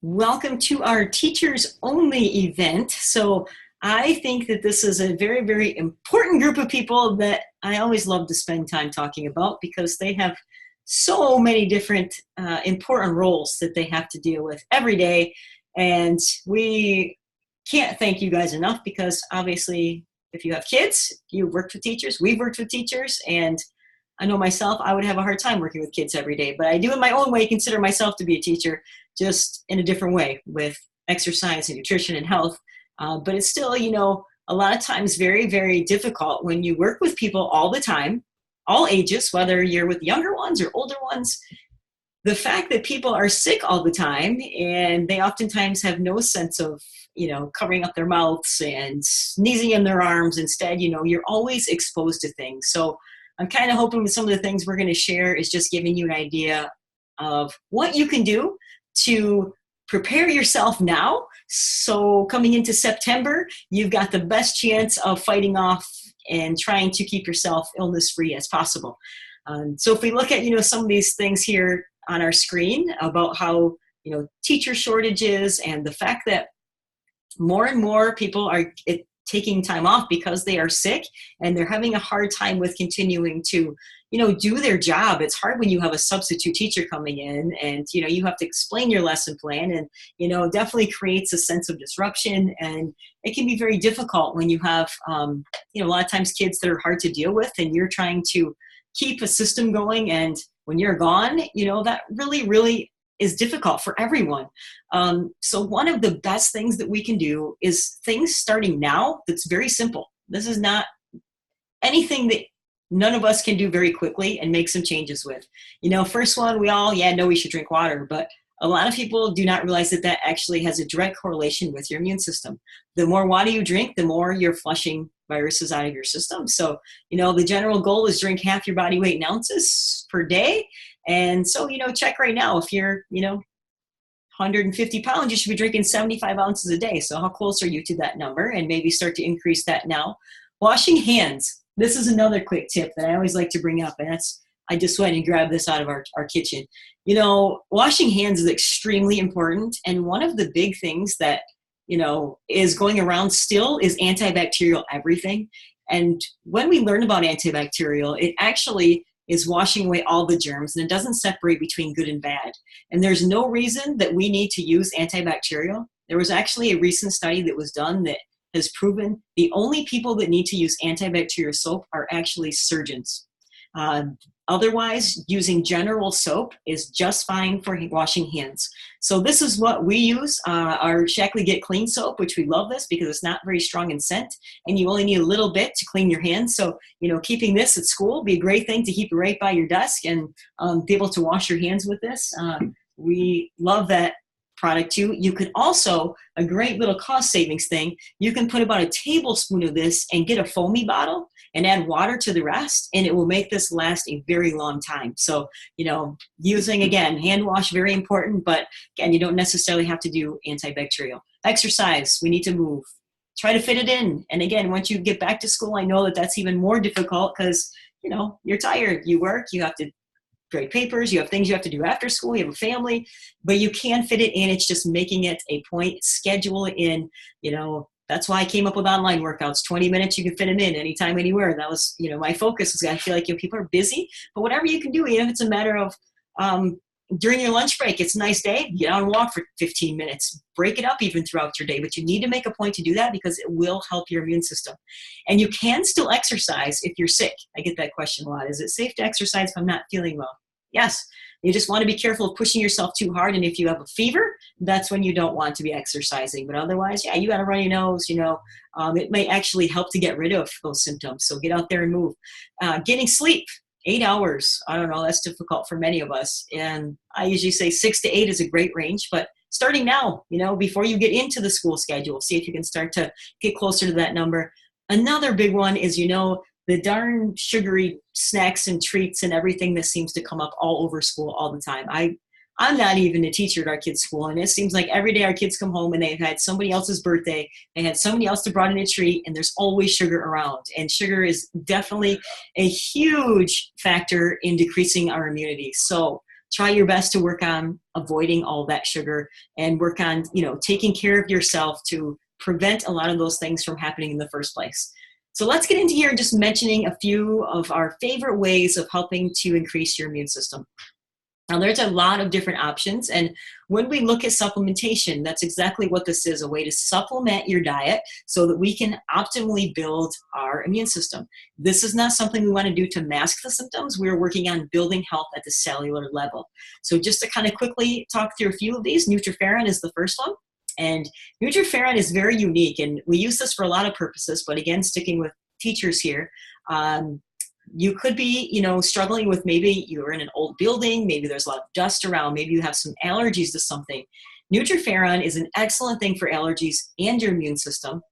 Welcome to our teachers only event. So I think that this is a very, very important group of people that I always love to spend time talking about because they have so many different important roles that they have to deal with every day. And we can't thank you guys enough because obviously if you have kids, you worked with teachers, we've worked with teachers, and I know myself, I would have a hard time working with kids every day, but I do in my own way consider myself to be a teacher, just in a different way with exercise and nutrition and health. But it's still, a lot of times very, very difficult when you work with people all the time, all ages, whether you're with younger ones or older ones. The fact that people are sick all the time and they oftentimes have no sense of, covering up their mouths and sneezing in their arms. Instead, you're always exposed to things. So I'm kind of hoping with some of the things we're going to share is just giving you an idea of what you can do to prepare yourself now. So coming into September, you've got the best chance of fighting off and trying to keep yourself illness-free as possible. So if we look at, some of these things here on our screen about how, teacher shortages and the fact that more and more people are taking time off because they are sick and they're having a hard time with continuing to, do their job. It's hard when you have a substitute teacher coming in and, you have to explain your lesson plan and, definitely creates a sense of disruption. And it can be very difficult when you have, a lot of times kids that are hard to deal with and you're trying to keep a system going. And when you're gone, that really, really is difficult for everyone. So one of the best things that we can do is things starting now that's very simple. This is not anything that none of us can do very quickly and make some changes with. First one, we all, know we should drink water, but a lot of people do not realize that that actually has a direct correlation with your immune system. The more water you drink, the more you're flushing viruses out of your system. So, the general goal is drink half your body weight in ounces per day. And so, check right now, if you're, 150 pounds, you should be drinking 75 ounces a day. So how close are you to that number? And maybe start to increase that now. Washing hands. This is another quick tip that I always like to bring up. And I just went and grabbed this out of our kitchen. Washing hands is extremely important. And one of the big things that, is going around still is antibacterial everything. And when we learn about antibacterial, it actually is washing away all the germs and it doesn't separate between good and bad. And there's no reason that we need to use antibacterial. There was actually a recent study that was done that has proven the only people that need to use antibacterial soap are actually surgeons. Otherwise, using general soap is just fine for washing hands. So this is what we use, our Shaklee Get Clean soap, which we love this because it's not very strong in scent, and you only need a little bit to clean your hands. So, keeping this at school would be a great thing to keep it right by your desk and be able to wash your hands with this. We love that product too. You could also, a great little cost savings thing, you can put about a tablespoon of this and get a foamy bottle and add water to the rest, and it will make this last a very long time. So, using, again, hand wash, very important, but again, you don't necessarily have to do antibacterial. Exercise, we need to move. Try to fit it in. And again, once you get back to school, I know that that's even more difficult because, you're tired, you work, you have to grade papers, you have things you have to do after school, you have a family, but you can fit it in. It's just making it a point, schedule it in, that's why I came up with online workouts, 20 minutes, you can fit them in anytime, anywhere. That was, my focus was I feel like people are busy, but whatever you can do, even if it's a matter of during your lunch break, it's a nice day, get out and walk for 15 minutes, break it up even throughout your day, but you need to make a point to do that because it will help your immune system. And you can still exercise if you're sick. I get that question a lot. Is it safe to exercise if I'm not feeling well? Yes. You just want to be careful of pushing yourself too hard. And if you have a fever, that's when you don't want to be exercising. But otherwise, you got a runny nose, it may actually help to get rid of those symptoms. So get out there and move. Getting sleep, 8 hours. I don't know, that's difficult for many of us. And I usually say 6 to 8 is a great range, but starting now, before you get into the school schedule, see if you can start to get closer to that number. Another big one is, the darn sugary snacks and treats and everything that seems to come up all over school all the time. I'm not even a teacher at our kids' school, and it seems like every day our kids come home and they've had somebody else's birthday, they had somebody else that brought in a treat, and there's always sugar around. And sugar is definitely a huge factor in decreasing our immunity. So try your best to work on avoiding all that sugar and work on, taking care of yourself to prevent a lot of those things from happening in the first place. So let's get into here just mentioning a few of our favorite ways of helping to increase your immune system. Now, there's a lot of different options, and when we look at supplementation, that's exactly what this is, a way to supplement your diet so that we can optimally build our immune system. This is not something we want to do to mask the symptoms. We're working on building health at the cellular level. So just to kind of quickly talk through a few of these, Nutriferrin is the first one. And Nutriferrin is very unique, and we use this for a lot of purposes, but again, sticking with teachers here, you could be, struggling with, maybe you're in an old building, maybe there's a lot of dust around, maybe you have some allergies to something. Nutriferrin is an excellent thing for allergies and your immune system.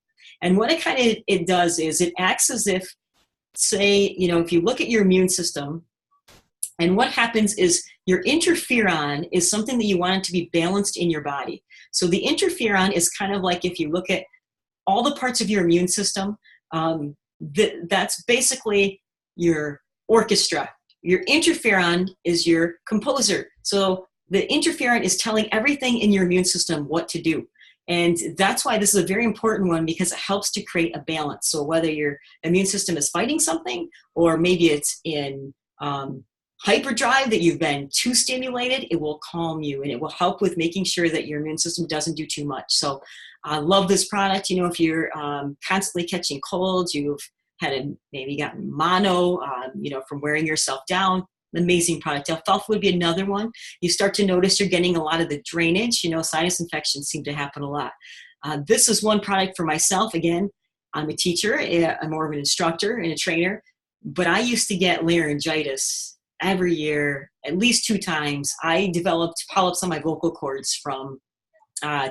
And what it does is it acts as if, say, if you look at your immune system, and what happens is your interferon is something that you want it to be balanced in your body. So the interferon is kind of like, if you look at all the parts of your immune system, that's basically your orchestra. Your interferon is your composer. So the interferon is telling everything in your immune system what to do. And that's why this is a very important one, because it helps to create a balance. So whether your immune system is fighting something, or maybe it's in hyperdrive, that you've been too stimulated, it will calm you, and it will help with making sure that your immune system doesn't do too much. So I love this product. If you're constantly catching colds, you've maybe gotten mono, from wearing yourself down, amazing product. Alfalfa would be another one. You start to notice you're getting a lot of the drainage, sinus infections seem to happen a lot. This is one product for myself. Again, I'm a teacher, I'm more of an instructor and a trainer, but I used to get laryngitis every year, at least 2 times. I developed polyps on my vocal cords from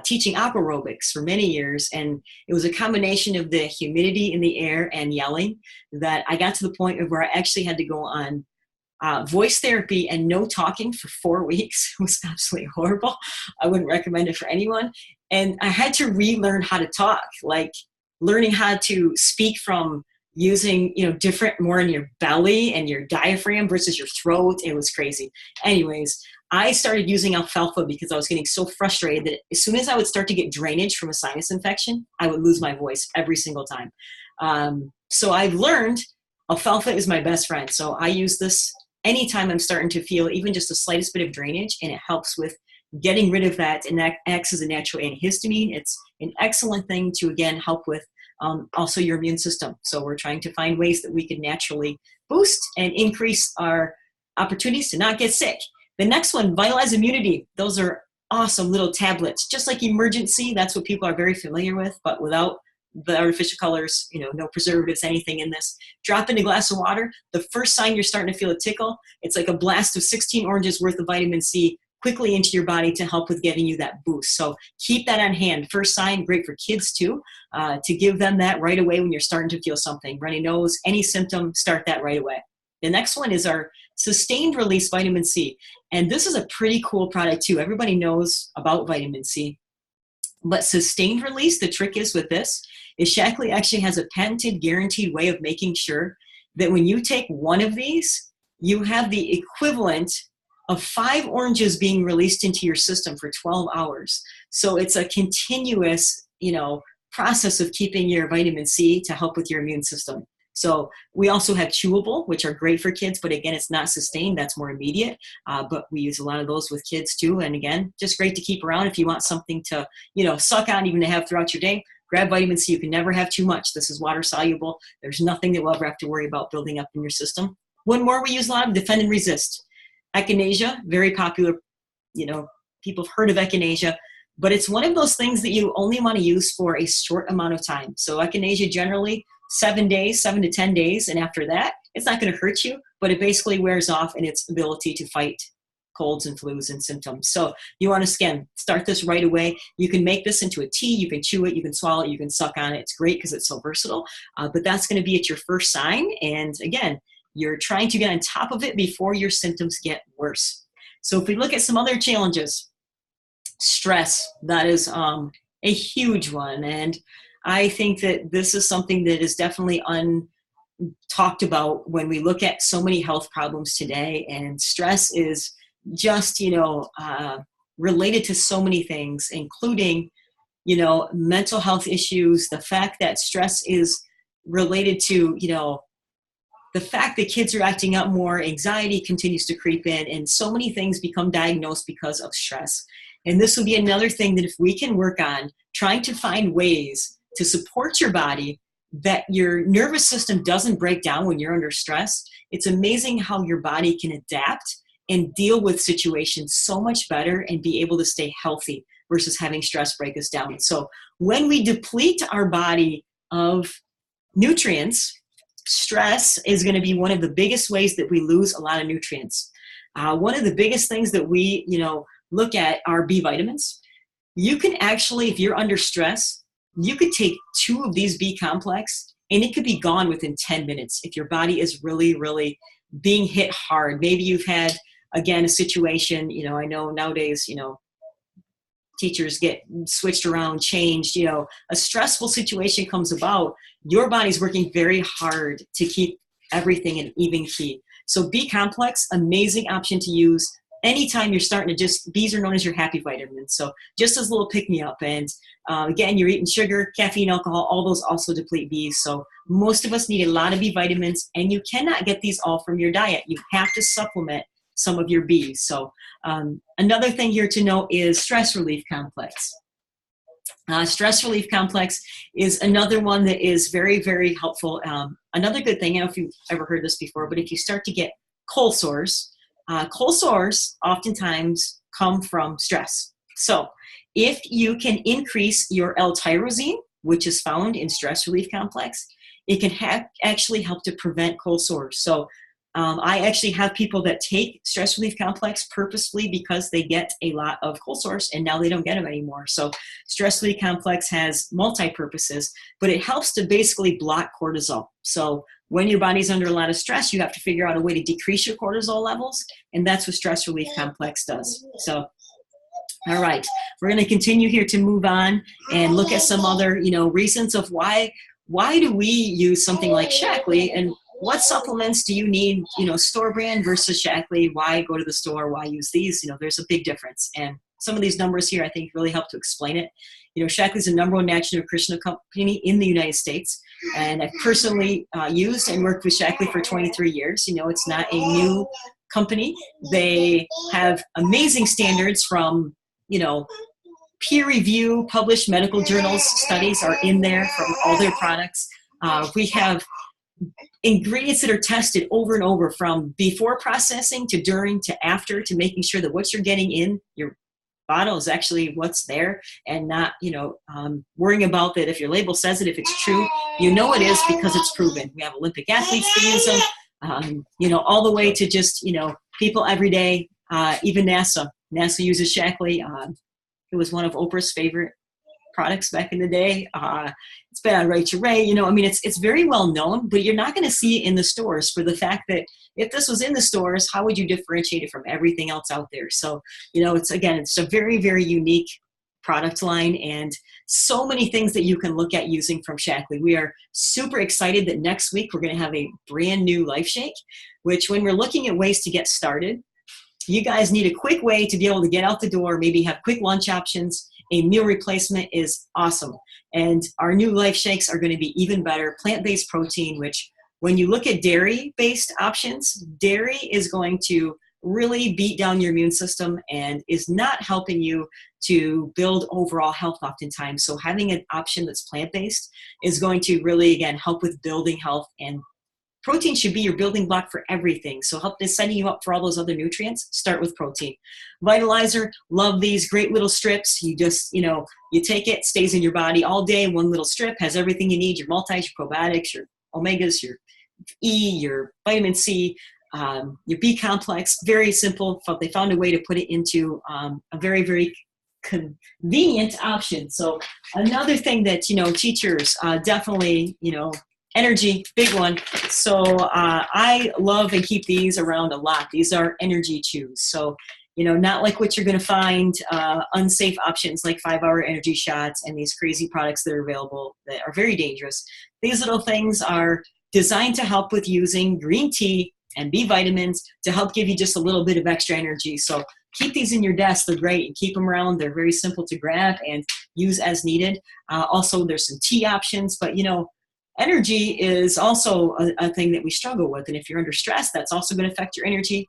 teaching opera aerobics for many years, and it was a combination of the humidity in the air and yelling that I got to the point of where I actually had to go on voice therapy and no talking for 4 weeks. It was absolutely horrible. I wouldn't recommend it for anyone. And I had to relearn how to talk, like learning how to speak from using, different, more in your belly and your diaphragm versus your throat. It was crazy. Anyways, I started using alfalfa because I was getting so frustrated that as soon as I would start to get drainage from a sinus infection, I would lose my voice every single time. So I've learned alfalfa is my best friend. So I use this anytime I'm starting to feel even just the slightest bit of drainage, and it helps with getting rid of that, and that acts as a natural antihistamine. It's an excellent thing to, again, help with also your immune system. So we're trying to find ways that we can naturally boost and increase our opportunities to not get sick. The next one, Vitalize Immunity. Those are awesome little tablets, just like Emergency. That's what people are very familiar with, but without the artificial colors, no preservatives, anything in this. Drop in a glass of water. The first sign you're starting to feel a tickle, it's like a blast of 16 oranges worth of vitamin C quickly into your body to help with getting you that boost. So keep that on hand. First sign, great for kids too, to give them that right away when you're starting to feel something. Runny nose, any symptom, start that right away. The next one is our sustained release vitamin C. And this is a pretty cool product too. Everybody knows about vitamin C. But sustained release, the trick is with this, is Shaklee actually has a patented, guaranteed way of making sure that when you take one of these, you have the equivalent of 5 oranges being released into your system for 12 hours. So it's a continuous, process of keeping your vitamin C to help with your immune system. So we also have chewable, which are great for kids, but again, it's not sustained. That's more immediate. But we use a lot of those with kids too. And again, just great to keep around if you want something to, suck on, even to have throughout your day. Grab vitamin C. You can never have too much. This is water soluble. There's nothing that we'll ever have to worry about building up in your system. One more we use a lot of, Defend and Resist. Echinacea, very popular. People have heard of echinacea, but it's one of those things that you only want to use for a short amount of time. So echinacea generally 7 to 10 days. And after that, it's not going to hurt you, but it basically wears off in its ability to fight colds and flus and symptoms. So you want to, again, start this right away. You can make this into a tea. You can chew it. You can swallow it. You can suck on it. It's great because it's so versatile. But that's going to be at your first sign. And again, you're trying to get on top of it before your symptoms get worse. So if we look at some other challenges, stress, that is a huge one. And I think that this is something that is definitely talked about when we look at so many health problems today. And stress is just, related to so many things, including, mental health issues, the fact that stress is related to, the fact that kids are acting up more, anxiety continues to creep in, and so many things become diagnosed because of stress. And this will be another thing that if we can work on trying to find ways to support your body, that your nervous system doesn't break down when you're under stress. It's amazing how your body can adapt and deal with situations so much better and be able to stay healthy versus having stress break us down. So when we deplete our body of nutrients, stress is going to be one of the biggest ways that we lose a lot of nutrients. One of the biggest things that we, look at are B vitamins. You can actually, if you're under stress, you could take 2 of these B complex and it could be gone within 10 minutes if your body is really, really being hit hard. Maybe you've had, again, a situation, I know nowadays, teachers get switched around, changed, a stressful situation comes about, your body's working very hard to keep everything in even key. So B complex, amazing option to use anytime you're starting to Bs are known as your happy vitamins. So just as a little pick-me-up. And again, you're eating sugar, caffeine, alcohol, all those also deplete Bs. So most of us need a lot of B vitamins, and you cannot get these all from your diet. You have to supplement some of your Bs. So another thing here to know is stress relief complex. Stress relief complex is another one that is very, very helpful. Another good thing, I don't know if you've ever heard this before, but if you start to get cold sores oftentimes come from stress. So if you can increase your L-tyrosine, which is found in stress relief complex, it can actually help to prevent cold sores. So I actually have people that take stress relief complex purposefully because they get a lot of cold sores and now they don't get them anymore. So stress relief complex has multi-purposes, but it helps to basically block cortisol. So when your body's under a lot of stress, you have to figure out a way to decrease your cortisol levels, and that's what stress relief complex does. So, all right, we're going to continue here to move on and look at some other, reasons of why do we use something like Shaklee, and what supplements do you need, store brand versus Shaklee? Why go to the store? Why use these? There's a big difference. And some of these numbers here, I think, really help to explain it. Shaklee is the #1 natural nutritional company in the United States. And I've personally used and worked with Shaklee for 23 years. It's not a new company. They have amazing standards from, peer review, published medical journals, studies are in there from all their products. We have ingredients that are tested over and over, from before processing to during to after, to making sure that what you're getting in your bottle is actually what's there, and not, worrying about that if your label says it, if it's true, it is because it's proven. We have Olympic athletes that use them, all the way to just, people every day, even NASA. NASA uses Shaklee. It was one of Oprah's favorite products back in the day. It's been on Ray to Ray. It's very well known, but you're not going to see it in the stores for the fact that if this was in the stores, how would you differentiate it from everything else out there? So, it's a very, very unique product line, and so many things that you can look at using from Shaklee. We are super excited that next week we're going to have a brand new Life Shake, which, when we're looking at ways to get started, you guys need a quick way to be able to get out the door, maybe have quick lunch options. A meal replacement is awesome. And our new Life Shakes are going to be even better. Plant-based protein, which when you look at dairy-based options, dairy is going to really beat down your immune system and is not helping you to build overall health oftentimes. So having an option that's plant-based is going to really, again, help with building health, and protein should be your building block for everything. So help is setting you up for all those other nutrients. Start with protein. Vitalizer, love these great little strips. You just, you take it, stays in your body all day. One little strip has everything you need, your multis, your probiotics, your omegas, your E, your vitamin C, your B complex. Very simple. They found a way to put it into a very, very convenient option. So another thing that, teachers definitely, energy, big one. So I love and keep these around a lot. These are energy chews. So, not like what you're going to find unsafe options like 5-hour energy shots and these crazy products that are available that are very dangerous. These little things are designed to help with using green tea and B vitamins to help give you just a little bit of extra energy. So keep these in your desk. They're great, and keep them around. They're very simple to grab and use as needed. Also, there's some tea options, but energy is also a thing that we struggle with. And if you're under stress, that's also going to affect your energy.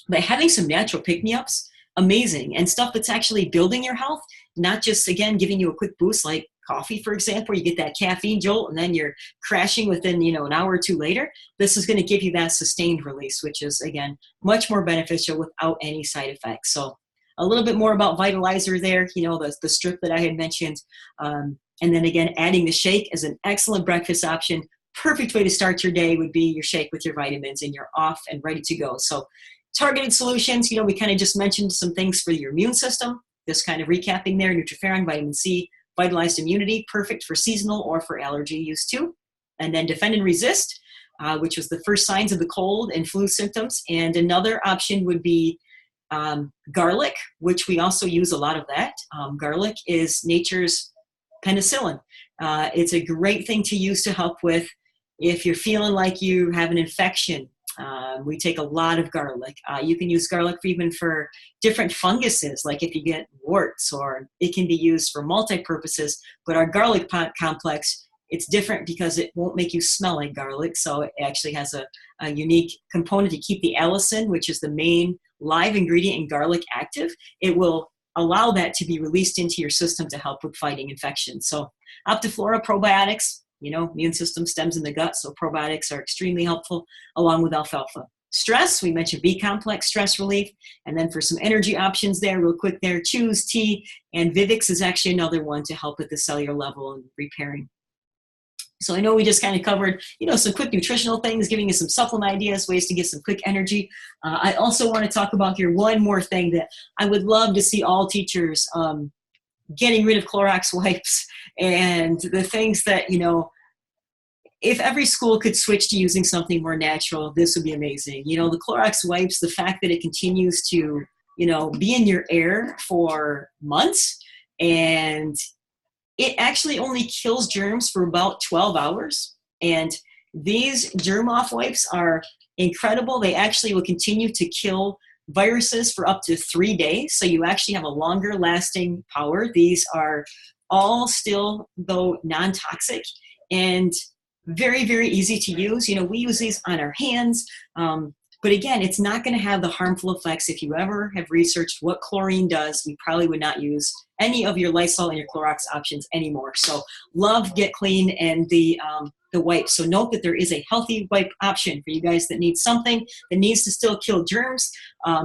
But having some natural pick-me-ups, amazing. And stuff that's actually building your health, not just, again, giving you a quick boost like coffee, for example. You get that caffeine jolt and then you're crashing within, an hour or two later. This is going to give you that sustained release, which is, again, much more beneficial without any side effects. So a little bit more about Vitalizer there, the strip that I had mentioned. And then again, adding the shake is an excellent breakfast option. Perfect way to start your day would be your shake with your vitamins, and you're off and ready to go. So targeted solutions, we kind of just mentioned some things for your immune system. Just kind of recapping there: Nutriferon, vitamin C, vitalized immunity, perfect for seasonal or for allergy use too. And then Defend and Resist, which was the first signs of the cold and flu symptoms. And another option would be garlic, which we also use a lot of that. Garlic is nature's penicillin. It's a great thing to use to help with if you're feeling like you have an infection. We take a lot of garlic. You can use garlic even for different funguses, like if you get warts, or it can be used for multi-purposes. But our garlic complex, it's different because it won't make you smell like garlic. So it actually has a unique component to keep the allicin, which is the main live ingredient in garlic, active. It will allow that to be released into your system to help with fighting infections. So Optiflora probiotics, immune system stems in the gut, so probiotics are extremely helpful, along with alfalfa. Stress, we mentioned B-complex stress relief. And then for some energy options there, real quick there, Choose Tea, and Vivix is actually another one to help at the cellular level and repairing. So I know we just kind of covered, some quick nutritional things, giving you some supplement ideas, ways to get some quick energy. I also want to talk about here one more thing that I would love to see all teachers getting rid of Clorox wipes, and the things that, if every school could switch to using something more natural, this would be amazing. The Clorox wipes, the fact that it continues to, be in your air for months, and it actually only kills germs for about 12 hours. And these germ off wipes are incredible. They actually will continue to kill viruses for up to 3 days. So you actually have a longer lasting power. These are all still, though, non-toxic and very, very easy to use. We use these on our hands. But again, it's not going to have the harmful effects. If you ever have researched what chlorine does, you probably would not use any of your Lysol and your Clorox options anymore. So love Get Clean and the wipes. So note that there is a healthy wipe option for you guys that need something that needs to still kill germs,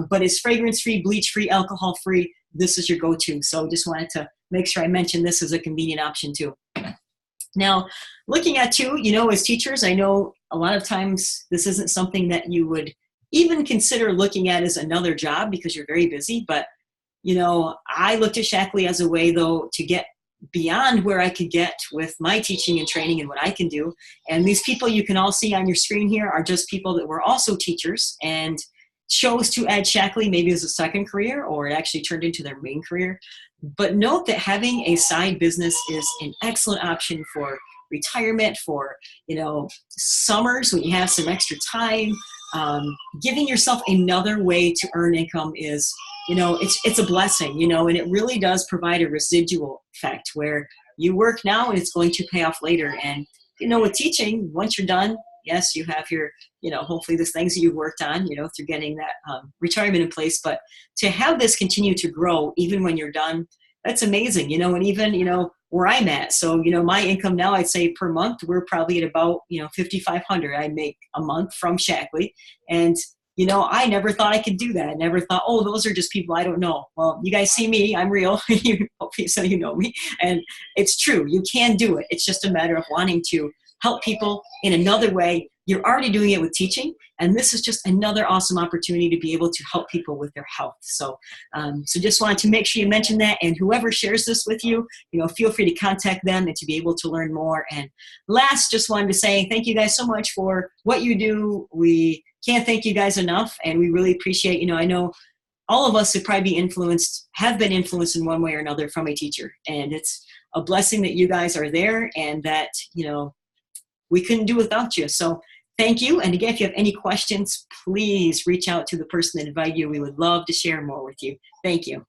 but is fragrance-free, bleach-free, alcohol-free. This is your go-to. So just wanted to make sure I mentioned this as a convenient option too. Now, looking at too, as teachers, I know a lot of times this isn't something that you would even consider looking at as another job because you're very busy. But, I looked at Shaklee as a way, though, to get beyond where I could get with my teaching and training and what I can do. And these people you can all see on your screen here are just people that were also teachers and chose to add Shaklee maybe as a second career, or it actually turned into their main career. But note that having a side business is an excellent option for retirement, for, summers when you have some extra time. Giving yourself another way to earn income is, it's a blessing, and it really does provide a residual effect where you work now and it's going to pay off later. And, with teaching, once you're done, yes, you have your, hopefully the things that you've worked on, through getting that retirement in place. But to have this continue to grow even when you're done, that's amazing, and even, where I'm at. So, my income now, I'd say per month, we're probably at about, $5,500 I make a month from Shaklee. And, I never thought I could do that. I never thought, oh, those are just people I don't know. Well, you guys see me, I'm real. Hopefully, so you know me. And it's true. You can do it. It's just a matter of wanting to help people in another way. You're already doing it with teaching, and this is just another awesome opportunity to be able to help people with their health. So, so just wanted to make sure you mention that, and whoever shares this with you, feel free to contact them and to be able to learn more. And last, just wanted to say thank you guys so much for what you do. We can't thank you guys enough, and we really appreciate, I know all of us have probably have been influenced in one way or another from a teacher, and it's a blessing that you guys are there and that, we couldn't do without you. So Thank you. And again, if you have any questions, please reach out to the person that invited you. We would love to share more with you. Thank you.